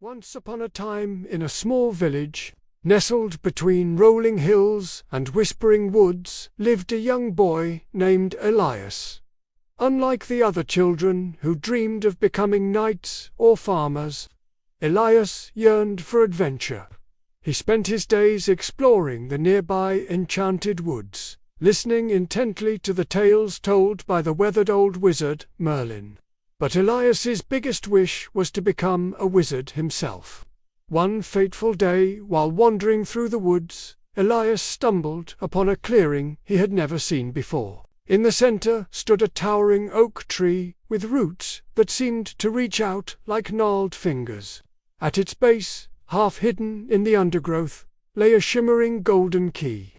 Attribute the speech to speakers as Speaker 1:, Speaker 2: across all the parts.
Speaker 1: Once upon a time, in a small village, nestled between rolling hills and whispering woods, lived a young boy named Elias. Unlike the other children who dreamed of becoming knights or farmers, Elias yearned for adventure. He spent his days exploring the nearby enchanted woods, listening intently to the tales told by the weathered old wizard Merlin. But Elias's biggest wish was to become a wizard himself. One fateful day, while wandering through the woods, Elias stumbled upon a clearing he had never seen before. In the center stood a towering oak tree with roots that seemed to reach out like gnarled fingers. At its base, half hidden in the undergrowth, lay a shimmering golden key.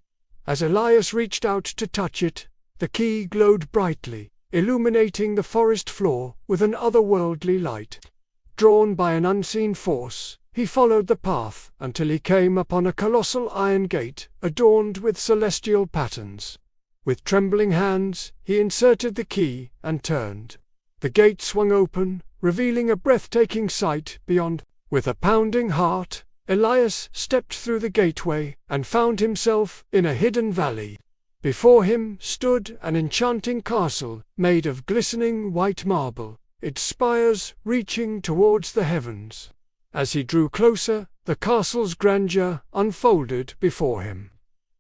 Speaker 1: As Elias reached out to touch it, the key glowed brightly, illuminating the forest floor with an otherworldly light. Drawn by an unseen force, he followed the path until he came upon a colossal iron gate adorned with celestial patterns. With trembling hands, he inserted the key and turned. The gate swung open, revealing a breathtaking sight beyond. With a pounding heart, Elias stepped through the gateway and found himself in a hidden valley. Before him stood an enchanting castle made of glistening white marble, its spires reaching towards the heavens. As he drew closer, the castle's grandeur unfolded before him.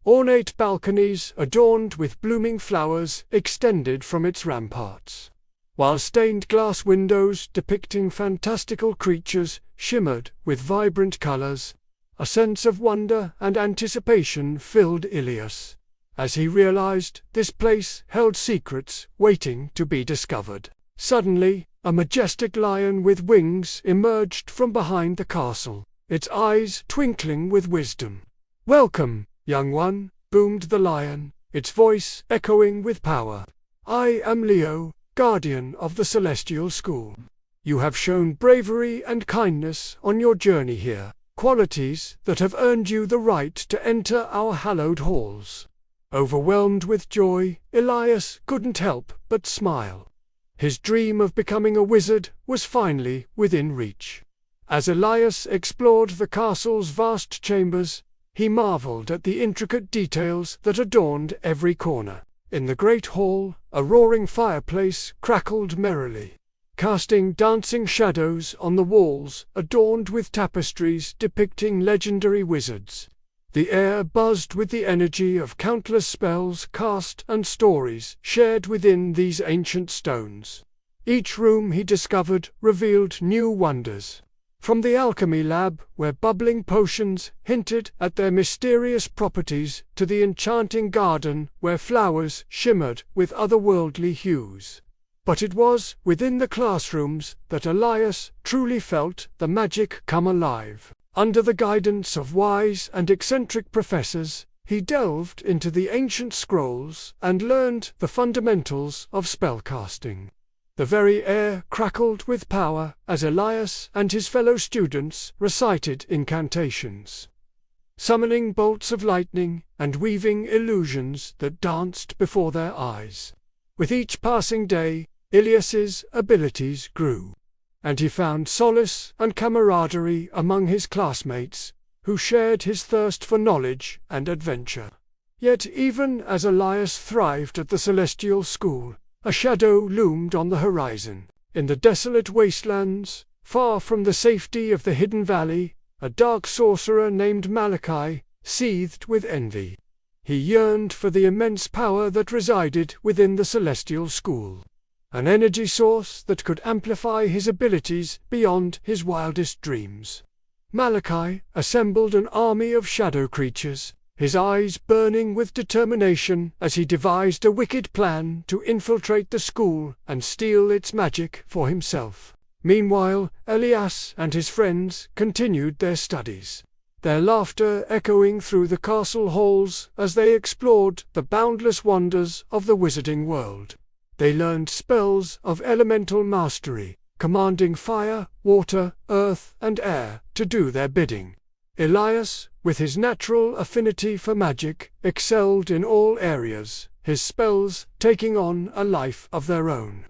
Speaker 1: Ornate balconies adorned with blooming flowers extended from its ramparts, while stained glass windows depicting fantastical creatures shimmered with vibrant colors. A sense of wonder and anticipation filled Elias, as he realized this place held secrets waiting to be discovered. Suddenly, a majestic lion with wings emerged from behind the castle, its eyes twinkling with wisdom. "Welcome, young one," boomed the lion, its voice echoing with power. "I am Leo, guardian of the Celestial School. You have shown bravery and kindness on your journey here, qualities that have earned you the right to enter our hallowed halls." Overwhelmed with joy, Elias couldn't help but smile. His dream of becoming a wizard was finally within reach. As Elias explored the castle's vast chambers, he marveled at the intricate details that adorned every corner. In the great hall, a roaring fireplace crackled merrily, casting dancing shadows on the walls adorned with tapestries depicting legendary wizards. The air buzzed with the energy of countless spells cast and stories shared within these ancient stones. Each room he discovered revealed new wonders. From the alchemy lab, where bubbling potions hinted at their mysterious properties, to the enchanting garden, where flowers shimmered with otherworldly hues. But it was within the classrooms that Elias truly felt the magic come alive. Under the guidance of wise and eccentric professors, he delved into the ancient scrolls and learned the fundamentals of spellcasting. The very air crackled with power as Elias and his fellow students recited incantations, summoning bolts of lightning and weaving illusions that danced before their eyes. With each passing day, Elias's abilities grew, and he found solace and camaraderie among his classmates, who shared his thirst for knowledge and adventure. Yet even as Elias thrived at the Celestial School, a shadow loomed on the horizon. In the desolate wastelands, far from the safety of the hidden valley, a dark sorcerer named Malachi seethed with envy. He yearned for the immense power that resided within the Celestial School, an energy source that could amplify his abilities beyond his wildest dreams. Malachi assembled an army of shadow creatures, his eyes burning with determination as he devised a wicked plan to infiltrate the school and steal its magic for himself. Meanwhile, Elias and his friends continued their studies, their laughter echoing through the castle halls as they explored the boundless wonders of the wizarding world. They learned spells of elemental mastery, commanding fire, water, earth, and air to do their bidding. Elias, with his natural affinity for magic, excelled in all areas, his spells taking on a life of their own.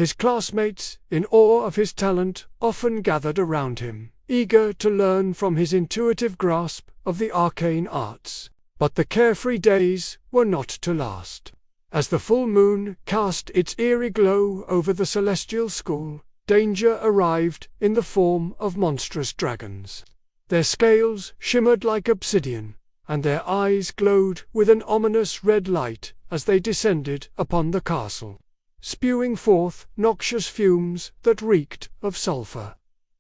Speaker 1: His classmates, in awe of his talent, often gathered around him, eager to learn from his intuitive grasp of the arcane arts. But the carefree days were not to last. As the full moon cast its eerie glow over the celestial school, danger arrived in the form of monstrous dragons. Their scales shimmered like obsidian, and their eyes glowed with an ominous red light as they descended upon the castle, spewing forth noxious fumes that reeked of sulfur.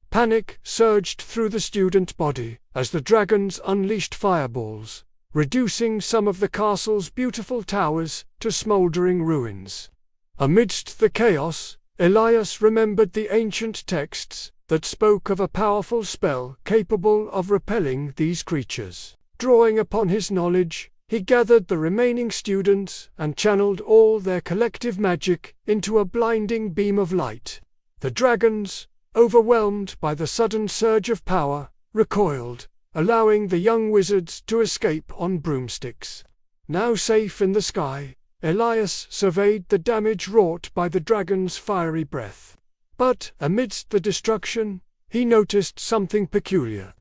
Speaker 1: Panic surged through the student body as the dragons unleashed fireballs, reducing some of the castle's beautiful towers to smoldering ruins. Amidst the chaos, Elias remembered the ancient texts that spoke of a powerful spell capable of repelling these creatures. Drawing upon his knowledge, he gathered the remaining students and channeled all their collective magic into a blinding beam of light. The dragons, overwhelmed by the sudden surge of power, recoiled, allowing the young wizards to escape on broomsticks. Now safe in the sky, Elias surveyed the damage wrought by the dragon's fiery breath. But amidst the destruction, he noticed something peculiar.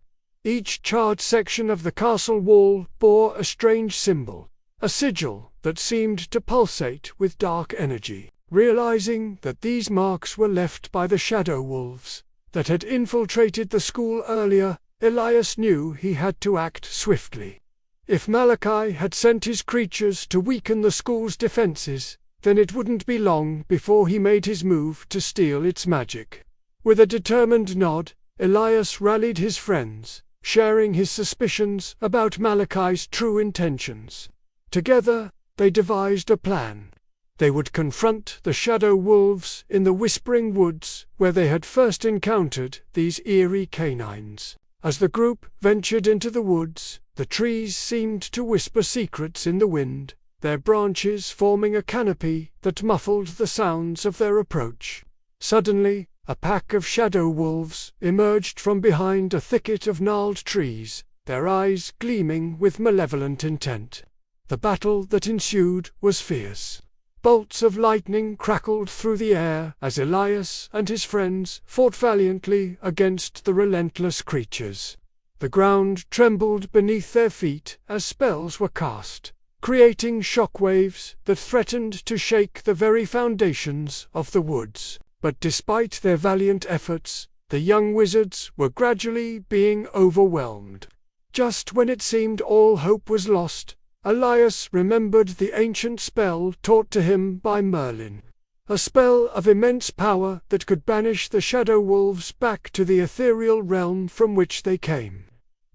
Speaker 1: Each charred section of the castle wall bore a strange symbol, a sigil that seemed to pulsate with dark energy. Realizing that these marks were left by the shadow wolves that had infiltrated the school earlier, Elias knew he had to act swiftly. If Malachi had sent his creatures to weaken the school's defenses, then it wouldn't be long before he made his move to steal its magic. With a determined nod, Elias rallied his friends, sharing his suspicions about Malachi's true intentions. Together, they devised a plan. They would confront the shadow wolves in the Whispering Woods where they had first encountered these eerie canines. As the group ventured into the woods, the trees seemed to whisper secrets in the wind, their branches forming a canopy that muffled the sounds of their approach. Suddenly, a pack of shadow wolves emerged from behind a thicket of gnarled trees, their eyes gleaming with malevolent intent. The battle that ensued was fierce. Bolts of lightning crackled through the air as Elias and his friends fought valiantly against the relentless creatures. The ground trembled beneath their feet as spells were cast, creating shockwaves that threatened to shake the very foundations of the woods. But despite their valiant efforts, the young wizards were gradually being overwhelmed. Just when it seemed all hope was lost, Elias remembered the ancient spell taught to him by Merlin, a spell of immense power that could banish the shadow wolves back to the ethereal realm from which they came.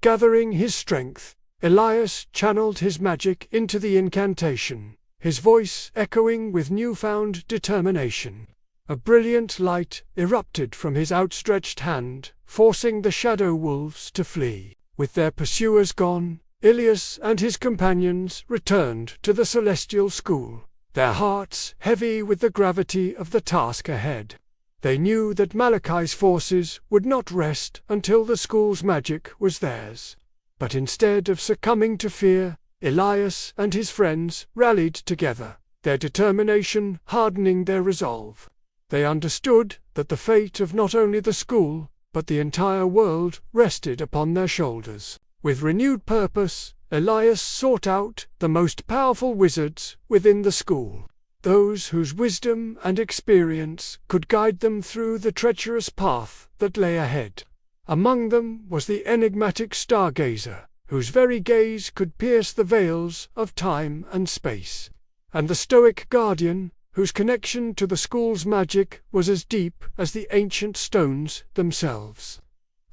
Speaker 1: Gathering his strength, Elias channeled his magic into the incantation, his voice echoing with newfound determination. A brilliant light erupted from his outstretched hand, forcing the shadow wolves to flee. With their pursuers gone, Elias and his companions returned to the celestial school, their hearts heavy with the gravity of the task ahead. They knew that Malachi's forces would not rest until the school's magic was theirs. But instead of succumbing to fear, Elias and his friends rallied together, their determination hardening their resolve. They understood that the fate of not only the school, but the entire world rested upon their shoulders. With renewed purpose, Elias sought out the most powerful wizards within the school, those whose wisdom and experience could guide them through the treacherous path that lay ahead. Among them was the enigmatic stargazer, whose very gaze could pierce the veils of time and space, and the stoic guardian, whose connection to the school's magic was as deep as the ancient stones themselves.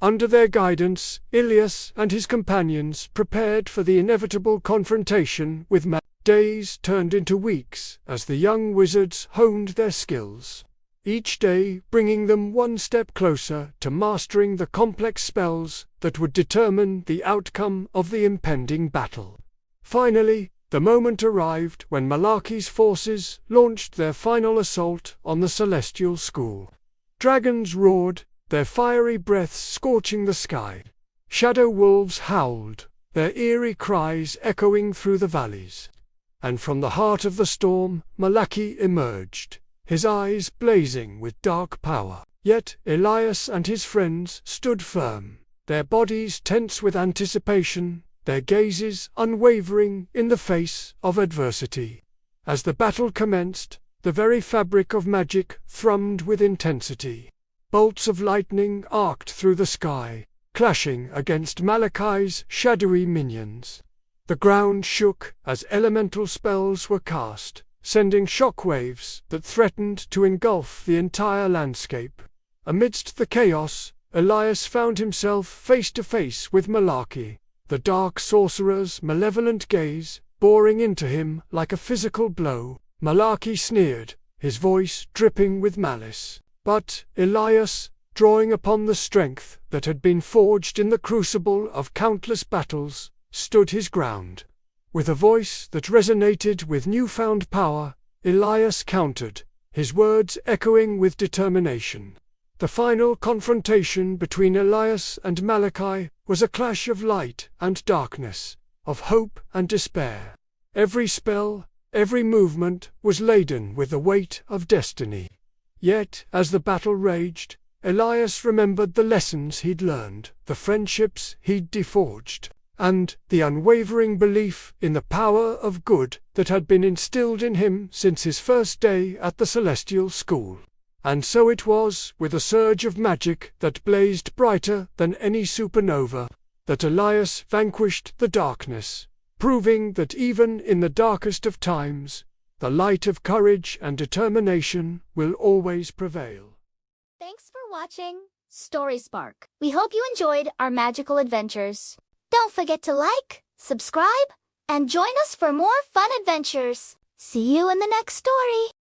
Speaker 1: Under their guidance, Elias and his companions prepared for the inevitable confrontation with magic. Days turned into weeks as the young wizards honed their skills, each day bringing them one step closer to mastering the complex spells that would determine the outcome of the impending battle. Finally, the moment arrived when Malachi's forces launched their final assault on the celestial school. Dragons roared, their fiery breaths scorching the sky. Shadow wolves howled, their eerie cries echoing through the valleys. And from the heart of the storm, Malachi emerged, his eyes blazing with dark power. Yet Elias and his friends stood firm, their bodies tense with anticipation, their gazes unwavering in the face of adversity. As the battle commenced, the very fabric of magic thrummed with intensity. Bolts of lightning arced through the sky, clashing against Malachi's shadowy minions. The ground shook as elemental spells were cast, sending shockwaves that threatened to engulf the entire landscape. Amidst the chaos, Elias found himself face to face with Malachi, the dark sorcerer's malevolent gaze boring into him like a physical blow. Malachi sneered, his voice dripping with malice. But Elias, drawing upon the strength that had been forged in the crucible of countless battles, stood his ground. With a voice that resonated with newfound power, Elias countered, his words echoing with determination. The final confrontation between Elias and Malachi was a clash of light and darkness, of hope and despair. Every spell, every movement was laden with the weight of destiny. Yet, as the battle raged, Elias remembered the lessons he'd learned, the friendships he'd deforged, and the unwavering belief in the power of good that had been instilled in him since his first day at the Celestial School. And so it was, with a surge of magic that blazed brighter than any supernova, that Elias vanquished the darkness, proving that even in the darkest of times, the light of courage and determination will always prevail.
Speaker 2: Thanks for watching Story Spark. We hope you enjoyed our magical adventures. Don't forget to like, subscribe, and join us for more fun adventures. See you in the next story.